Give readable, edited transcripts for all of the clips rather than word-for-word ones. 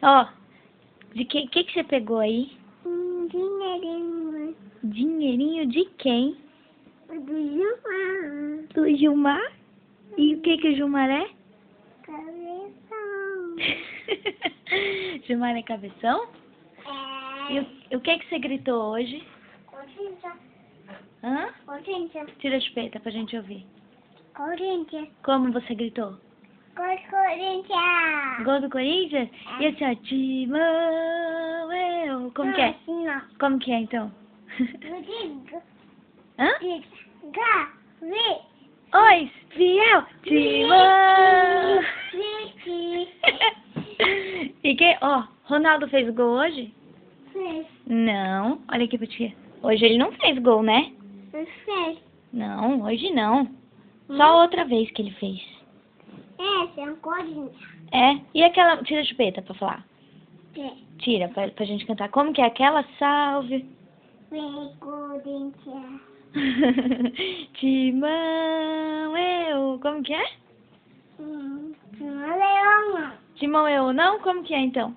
Ó, de que você pegou aí? Dinheirinho Dinheirinho de quem? do Gilmar. Do Gilmar? E o que o Gilmar é? Cabeção. Gilmar é cabeção? É. E o que você gritou hoje? Corinthians. Hã? Corinthians. Tira a chupeta pra gente ouvir. Corinthians. Como você gritou? Corinthians. Gol do Corinthians? É. E assim, ó, Timão, eu. Como que é? Assim, ó. Como que é, então? Eu digo. Hã? Gavi. Oi, fiel, Timão! Vicky. E que, ó, Ronaldo fez gol hoje? Fez. Não, olha aqui pra tia. Hoje ele não fez gol, né? Fez. Não, hoje não. Só outra vez que ele fez. Esse é um Corinthians. É? E aquela, tira a chupeta pra falar. É. Tira, pra gente cantar. Como que é aquela? Salve. Vem, Corinthians. Timão, eu. Como que é? Não é leão, não. Timão, eu não? Como que é, então?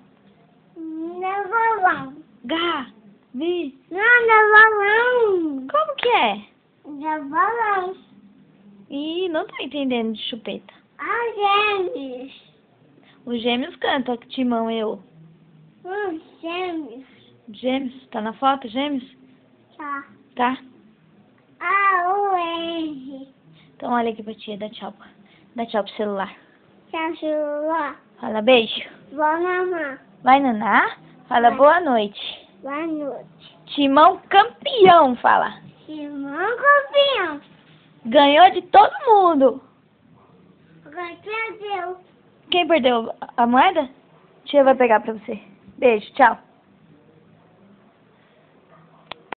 Não é balão. Gavi. Não é balão. Como que é? Não é balão. Ih, não tô entendendo de chupeta. Gêmeos. Os gêmeos cantam Timão, eu. Gêmeos. Gêmeos? Tá na foto, gêmeos? Tá. Tá? A-U-R. Então olha aqui pra tia, dá tchau. Dá tchau pro celular. Tchau, Fala beijo. boa mamãe. Vai nanar? Fala Vai. boa noite. Boa noite. Timão campeão, fala. Simão campeão. Ganhou de todo mundo. Perdeu. Quem perdeu a moeda? Tia vai pegar pra você. Beijo, tchau.